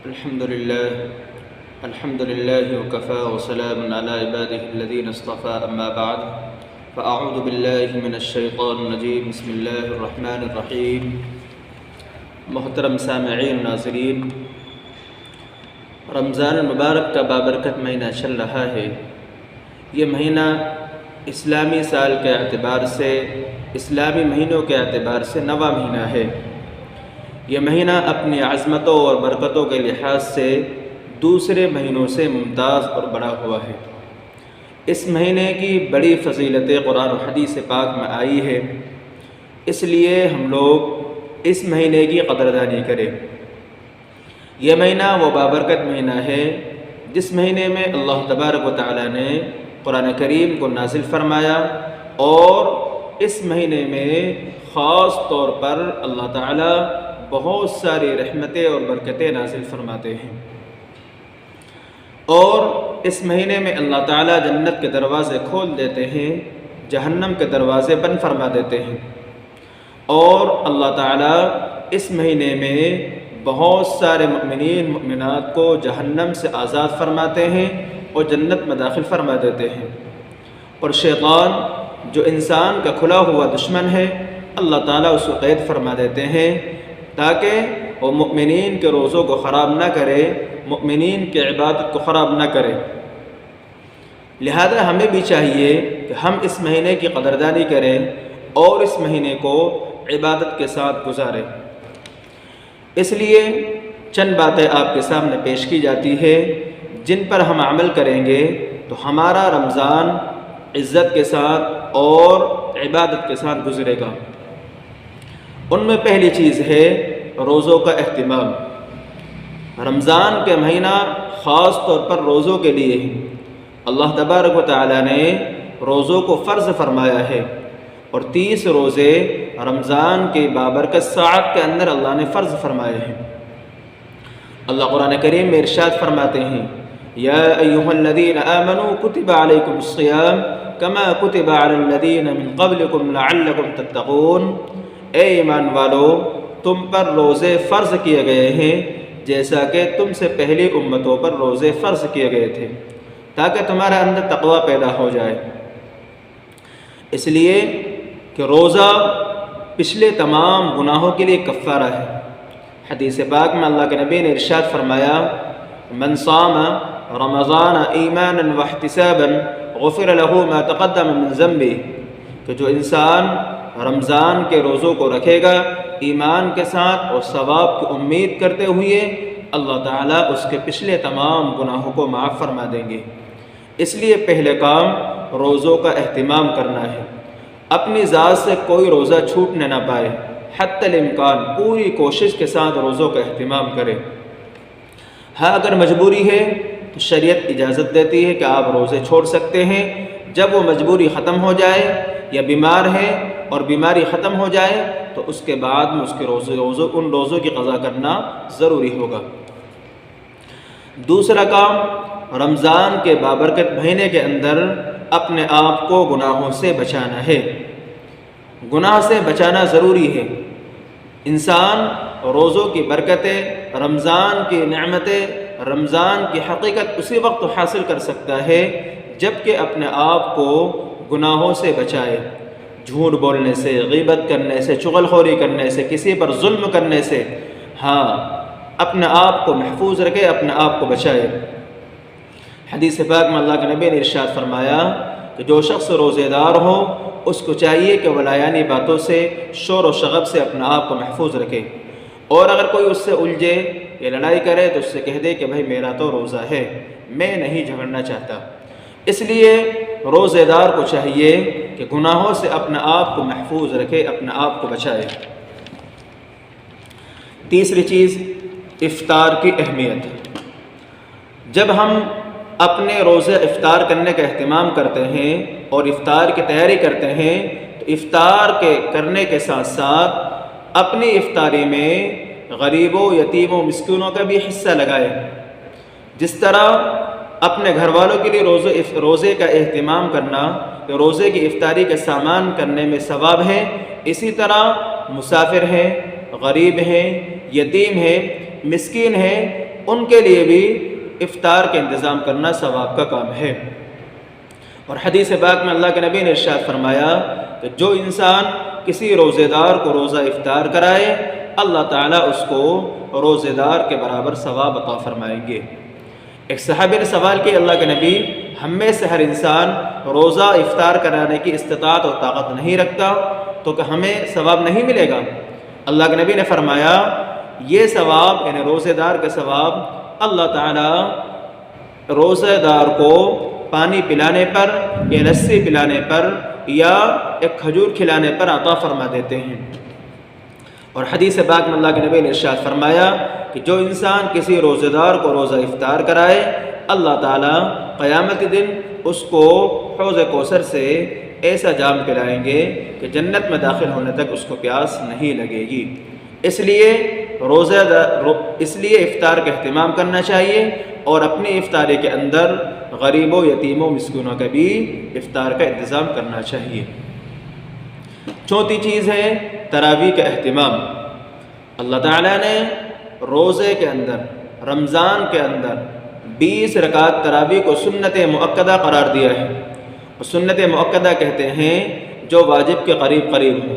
الحمد لله وكفى وسلام على عباده الذين اصطفى أما بعد فأعوذ بالله من الشيطان الرجيم بسم الله الرحمن الرحيم. محترم سامعین ناظرین، رمضان المبارک کا بابرکت مہینہ چل رہا ہے. یہ مہینہ اسلامی سال کے اعتبار سے، اسلامی مہینوں کے اعتبار سے نواں مہینہ ہے. یہ مہینہ اپنی عظمتوں اور برکتوں کے لحاظ سے دوسرے مہینوں سے ممتاز اور بڑا ہوا ہے. اس مہینے کی بڑی فضیلتیں قرآن و حدیث پاک میں آئی ہے، اس لیے ہم لوگ اس مہینے کی قدردانی کریں. یہ مہینہ وہ بابرکت مہینہ ہے جس مہینے میں اللہ تبارک و تعالی نے قرآن کریم کو نازل فرمایا، اور اس مہینے میں خاص طور پر اللہ تعالی بہت ساری رحمتیں اور برکتیں نازل فرماتے ہیں. اور اس مہینے میں اللہ تعالیٰ جنت کے دروازے کھول دیتے ہیں، جہنم کے دروازے بند فرما دیتے ہیں. اور اللہ تعالیٰ اس مہینے میں بہت سارے مؤمنین مؤمنات کو جہنم سے آزاد فرماتے ہیں اور جنت میں داخل فرما دیتے ہیں. اور شیطان جو انسان کا کھلا ہوا دشمن ہے، اللہ تعالیٰ اس کو قید فرما دیتے ہیں تاکہ وہ مؤمنین کے روزوں کو خراب نہ کرے، مؤمنین کی عبادت کو خراب نہ کرے. لہذا ہمیں بھی چاہیے کہ ہم اس مہینے کی قدردانی کریں اور اس مہینے کو عبادت کے ساتھ گزاریں. اس لیے چند باتیں آپ کے سامنے پیش کی جاتی ہے جن پر ہم عمل کریں گے تو ہمارا رمضان عزت کے ساتھ اور عبادت کے ساتھ گزرے گا. ان میں پہلی چیز ہے روزوں کا اہتمام. رمضان کے مہینہ خاص طور پر روزوں کے لیے اللہ تبارک و تعالی نے روزوں کو فرض فرمایا ہے، اور 30 روزے رمضان کے بابرکت ساعت کے اندر اللہ نے فرض فرمائے ہیں. اللہ قرآن کریم میں ارشاد فرماتے ہیں، یا ایھا الذین آمنوا کتب علیکم الصیام کما کتب علی الذین من قبلکم لعلکم تتقون. اے ایمان والو، تم پر روزے فرض کیے گئے ہیں جیسا کہ تم سے پہلی امتوں پر روزے فرض کیے گئے تھے تاکہ تمہارے اندر تقوی پیدا ہو جائے. اس لیے کہ روزہ پچھلے تمام گناہوں کے لیے کفارہ ہے. حدیث پاک میں اللہ کے نبی نے ارشاد فرمایا، من صام رمضان ایمانا واحتسابا غفر له ما تقدم من ذنبه. کہ جو انسان رمضان کے روزوں کو رکھے گا ایمان کے ساتھ اور ثواب کی امید کرتے ہوئے، اللہ تعالیٰ اس کے پچھلے تمام گناہوں کو معاف فرما دیں گے. اس لیے پہلے کام روزوں کا اہتمام کرنا ہے. اپنی ذات سے کوئی روزہ چھوٹنے نہ پائے، حتی الامکان پوری کوشش کے ساتھ روزوں کا اہتمام کرے. ہاں اگر مجبوری ہے تو شریعت اجازت دیتی ہے کہ آپ روزے چھوڑ سکتے ہیں. جب وہ مجبوری ختم ہو جائے یا بیمار ہے اور بیماری ختم ہو جائے تو اس کے بعد میں اس کے ان روزوں کی قضا کرنا ضروری ہوگا. دوسرا کام، رمضان کے بابرکت مہینے کے اندر اپنے آپ کو گناہوں سے بچانا ہے. گناہ سے بچانا ضروری ہے. انسان روزوں کی برکتیں، رمضان کی نعمتیں، رمضان کی حقیقت اسی وقت حاصل کر سکتا ہے جب کہ اپنے آپ کو گناہوں سے بچائے. جھوٹ بولنے سے، غیبت کرنے سے، چغل خوری کرنے سے، کسی پر ظلم کرنے سے ہاں اپنے آپ کو محفوظ رکھے، اپنے آپ کو بچائے. حدیث پاک میں اللہ کے نبی نے ارشاد فرمایا کہ جو شخص روزے دار ہو اس کو چاہیے کہ وہ لایانی باتوں سے، شور و شغب سے اپنے آپ کو محفوظ رکھے. اور اگر کوئی اس سے الجھے یا لڑائی کرے تو اس سے کہہ دے کہ بھائی میرا تو روزہ ہے، میں نہیں جھگڑنا چاہتا. اس لیے روزے دار کو چاہیے کہ گناہوں سے اپنے آپ کو محفوظ رکھے، اپنے آپ کو بچائے. تیسری چیز، افطار کی اہمیت. جب ہم اپنے روزے افطار کرنے کا اہتمام کرتے ہیں اور افطار کی تیاری کرتے ہیں تو افطار کے کرنے کے ساتھ ساتھ اپنی افطاری میں غریبوں، یتیموں، مسکینوں کا بھی حصہ لگائے. جس طرح اپنے گھر والوں کے لیے روزے کا اہتمام کرنا، روزے کی افطاری کا سامان کرنے میں ثواب ہے، اسی طرح مسافر ہیں، غریب ہیں، یتیم ہیں، مسکین ہیں، ان کے لیے بھی افطار کا انتظام کرنا ثواب کا کام ہے۔ اور حدیث پاک میں اللہ کے نبی نے ارشاد فرمایا کہ جو انسان کسی روزے دار کو روزہ افطار کرائے اللہ تعالیٰ اس کو روزے دار کے برابر ثواب عطا فرمائیں گے۔ ایک صحابی نے سوال کیا، اللہ کے نبی ہم میں سے ہر انسان روزہ افطار کرانے کی استطاعت اور طاقت نہیں رکھتا تو کہ ہمیں ثواب نہیں ملے گا؟ اللہ کے نبی نے فرمایا یہ ثواب یعنی روزے دار کا ثواب اللہ تعالیٰ روزے دار کو پانی پلانے پر یا لسی پلانے پر یا ایک کھجور کھلانے پر عطا فرما دیتے ہیں۔ اور حدیث پاک میں اللہ کے نبی نے ارشاد فرمایا کہ جو انسان کسی روزے دار کو روزہ افطار کرائے اللہ تعالیٰ قیامت دن اس کو حوض کوثر سے ایسا جام پلائیں گے کہ جنت میں داخل ہونے تک اس کو پیاس نہیں لگے گی۔ اس لیے افطار کا اہتمام کرنا چاہیے اور اپنی افطاری کے اندر غریبوں، یتیموں، مسکینوں کا بھی افطار کا انتظام کرنا چاہیے۔ چوتھی چیز ہے تراویح کا اہتمام۔ اللہ تعالیٰ نے روزے کے اندر رمضان کے اندر 20 رکعت تراویح کو سنت مؤکدہ قرار دیا ہے۔ اور سنت مؤکدہ کہتے ہیں جو واجب کے قریب قریب ہو،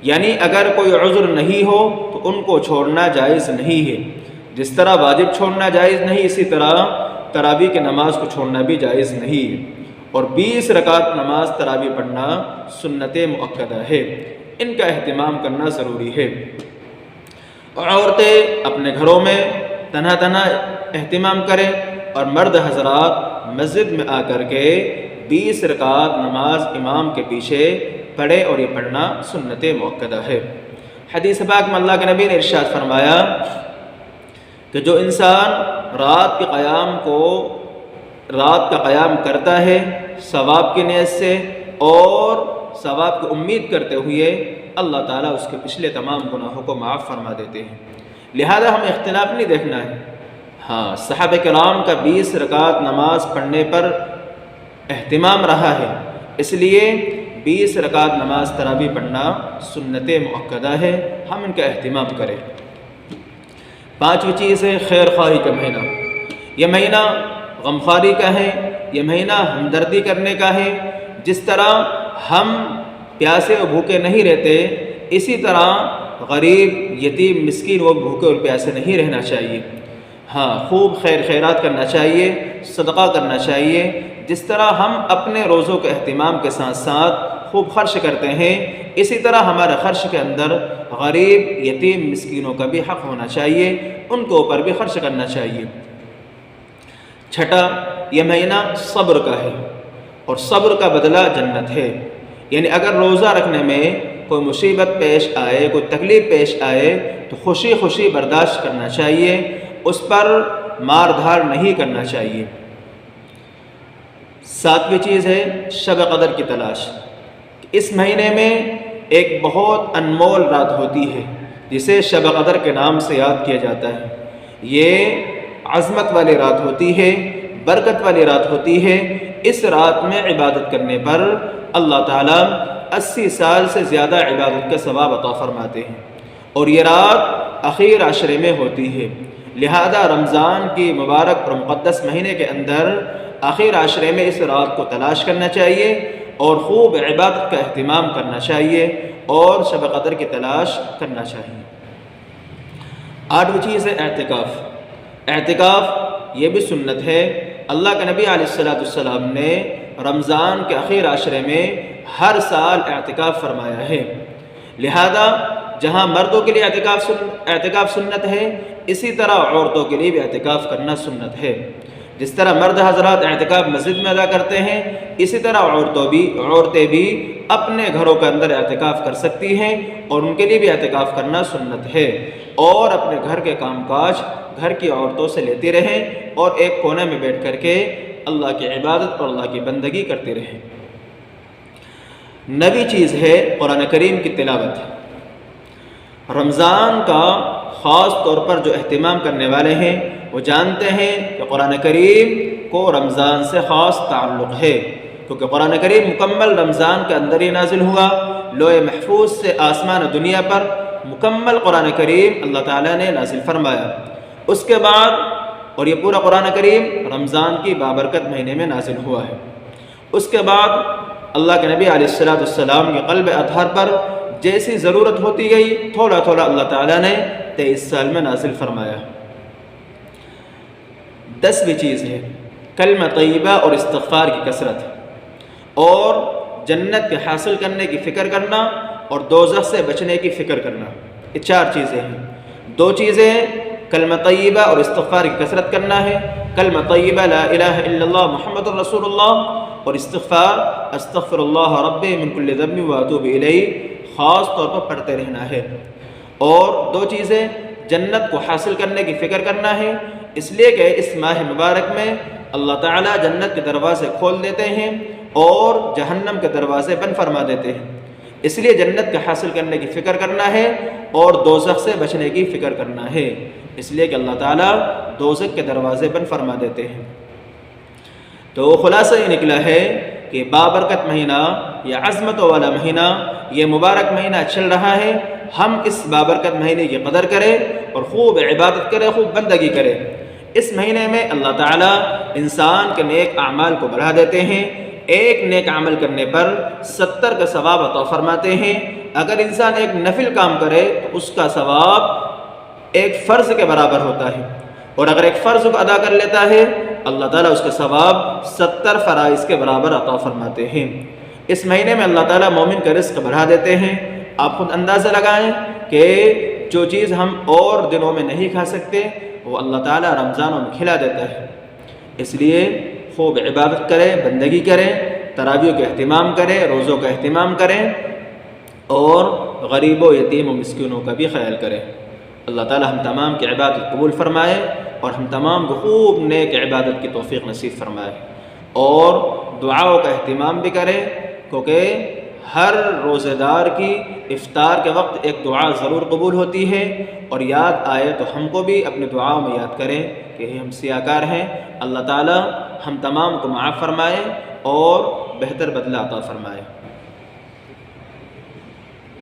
یعنی اگر کوئی عذر نہیں ہو تو ان کو چھوڑنا جائز نہیں ہے۔ جس طرح واجب چھوڑنا جائز نہیں اسی طرح تراویح کی نماز کو چھوڑنا بھی جائز نہیں ہے۔ اور 20 رکعت نماز تراویح پڑھنا سنت مؤکدہ ہے، ان کا اہتمام کرنا ضروری ہے۔ عورتیں اپنے گھروں میں تنہا تنہا اہتمام کریں اور مرد حضرات مسجد میں آ کر کے 20 رکعت نماز امام کے پیچھے پڑھے اور یہ پڑھنا سنت مؤکدہ ہے۔ حدیث پاک میں اللہ کے نبی نے ارشاد فرمایا کہ جو انسان رات کا قیام کرتا ہے ثواب کی نیت سے اور ثواب کی امید کرتے ہوئے اللہ تعالیٰ اس کے پچھلے تمام گناہوں کو معاف فرما دیتے ہیں۔ لہذا ہمیں اختلاف نہیں دیکھنا ہے۔ ہاں، صحابہ کرام کا 20 رکعت نماز پڑھنے پر اہتمام رہا ہے، اس لیے 20 رکعت نماز تراویح پڑھنا سنت مؤکدہ ہے، ہم ان کا اہتمام کریں۔ پانچویں چیز ہے خیر خواہی کا مہینہ۔ یہ مہینہ غمخواری کا ہے، یہ مہینہ ہمدردی کرنے کا ہے۔ جس طرح ہم پیاسے اور بھوکے نہیں رہتے اسی طرح غریب، یتیم، مسکین وہ بھوکے اور پیاسے نہیں رہنا چاہیے۔ ہاں، خوب خیر خیرات کرنا چاہیے، صدقہ کرنا چاہیے۔ جس طرح ہم اپنے روزوں کے اہتمام کے ساتھ ساتھ خوب خرچ کرتے ہیں اسی طرح ہمارے خرچ کے اندر غریب، یتیم، مسکینوں کا بھی حق ہونا چاہیے، ان کے اوپر بھی خرچ کرنا چاہیے۔ چھٹا، یہ مہینہ صبر کا ہے اور صبر کا بدلہ جنت ہے۔ یعنی اگر روزہ رکھنے میں کوئی مصیبت پیش آئے، کوئی تکلیف پیش آئے تو خوشی خوشی برداشت کرنا چاہیے، اس پر مار دھار نہیں کرنا چاہیے۔ ساتویں چیز ہے شب قدر کی تلاش۔ اس مہینے میں ایک بہت انمول رات ہوتی ہے جسے شب قدر کے نام سے یاد کیا جاتا ہے۔ یہ عظمت والی رات ہوتی ہے، برکت والی رات ہوتی ہے۔ اس رات میں عبادت کرنے پر اللہ تعالیٰ 80 سال سے زیادہ عبادت کا ثواب عطا فرماتے ہیں، اور یہ رات اخیر عشرے میں ہوتی ہے۔ لہذا رمضان کی مبارک اور مقدس مہینے کے اندر آخر عشرے میں اس رات کو تلاش کرنا چاہیے اور خوب عبادت کا اہتمام کرنا چاہیے اور شب قدر کی تلاش کرنا چاہیے۔ آٹھویں چیز ہے اعتکاف۔ اعتکاف یہ بھی سنت ہے۔ اللہ کے نبی علیہ السلام نے رمضان کے آخر عشرے میں ہر سال اعتکاف فرمایا ہے۔ لہذا جہاں مردوں کے لیے اعتکاف سنت ہے اسی طرح عورتوں کے لیے بھی اعتکاف کرنا سنت ہے۔ جس طرح مرد حضرات اعتکاف مسجد میں ادا کرتے ہیں اسی طرح عورتیں بھی اپنے گھروں کے اندر اعتکاف کر سکتی ہیں اور ان کے لیے بھی اعتکاف کرنا سنت ہے، اور اپنے گھر کے کام کاج گھر کی عورتوں سے لیتی رہیں اور ایک کونے میں بیٹھ کر کے اللہ کی عبادت اور اللہ کی بندگی کرتے رہیں۔ نویں چیز ہے قرآن کریم کی تلاوت۔ رمضان کا خاص طور پر جو اہتمام کرنے والے ہیں وہ جانتے ہیں کہ قرآن کریم کو رمضان سے خاص تعلق ہے، کیونکہ قرآن کریم مکمل رمضان کے اندر ہی نازل ہوا۔ لوح محفوظ سے آسمان و دنیا پر مکمل قرآن کریم اللہ تعالیٰ نے نازل فرمایا۔ اس کے بعد اور یہ پورا قرآن کریم رمضان کی بابرکت مہینے میں نازل ہوا ہے۔ اس کے بعد اللہ کے نبی علیہ السلام کے قلب اطہر پر جیسی ضرورت ہوتی گئی تھوڑا تھوڑا اللہ تعالیٰ نے 23 سال میں نازل فرمایا۔ 10ویں چیز ہے کلمہ طیبہ اور استغفار کی کثرت، اور جنت کے حاصل کرنے کی فکر کرنا اور دوزخ سے بچنے کی فکر کرنا۔ یہ 4 چیزیں ہیں۔ 2 چیزیں کلمہ طیبہ اور استغفار کی کثرت کرنا ہے۔ کلمہ طیبہ لا الہ الا اللہ محمد رسول اللہ، اور استغفار استغفر اللہ ربی من کل ذنب واتوب الیہ خاص طور پر پڑھتے رہنا ہے۔ اور 2 چیزیں جنت کو حاصل کرنے کی فکر کرنا ہے، اس لیے کہ اس ماہ مبارک میں اللہ تعالیٰ جنت کے دروازے کھول دیتے ہیں اور جہنم کے دروازے بند فرما دیتے ہیں، اس لیے جنت کے حاصل کرنے کی فکر کرنا ہے اور دوزخ سے بچنے کی فکر کرنا ہے، اس لیے کہ اللہ تعالیٰ دوزخ کے دروازے بند فرما دیتے ہیں۔ تو خلاصہ یہ نکلا ہے کہ بابرکت مہینہ، یہ عظمتوں والا مہینہ، یہ مبارک مہینہ چل رہا ہے، ہم اس بابرکت مہینے کی قدر کریں اور خوب عبادت کریں، خوب بندگی کریں۔ اس مہینے میں اللہ تعالیٰ انسان کے نیک اعمال کو بڑھا دیتے ہیں، ایک نیک عمل کرنے پر 70 کا ثواب عطا فرماتے ہیں۔ اگر انسان ایک نفل کام کرے تو اس کا ثواب ایک فرض کے برابر ہوتا ہے، اور اگر ایک فرض کو ادا کر لیتا ہے اللہ تعالیٰ اس کا ثواب 70 فرائض کے برابر عطا فرماتے ہیں۔ اس مہینے میں اللہ تعالیٰ مومن کا رزق بڑھا دیتے ہیں۔ آپ خود اندازہ لگائیں کہ جو چیز ہم اور دنوں میں نہیں کھا سکتے وہ اللہ تعالیٰ رمضانوں میں کھلا دیتا ہے، اس لیے خوب عبادت کریں، بندگی کریں، تراویح کا اہتمام کریں، روزوں کا اہتمام کریں، اور غریبوں، یتیم و مسکینوں کا بھی خیال کریں۔ اللہ تعالیٰ ہم تمام کی عبادت قبول فرمائے اور ہم تمام کو خوب نیک عبادت کی توفیق نصیب فرمائے، اور دعاؤں کا اہتمام بھی کریں، کیونکہ ہر روزہ دار کی افطار کے وقت ایک دعا ضرور قبول ہوتی ہے، اور یاد آئے تو ہم کو بھی اپنے دعاؤں میں یاد کریں کہ ہم سیاکار ہیں۔ اللہ تعالیٰ ہم تمام کو معاف فرمائے اور بہتر بدلہ عطا فرمائے۔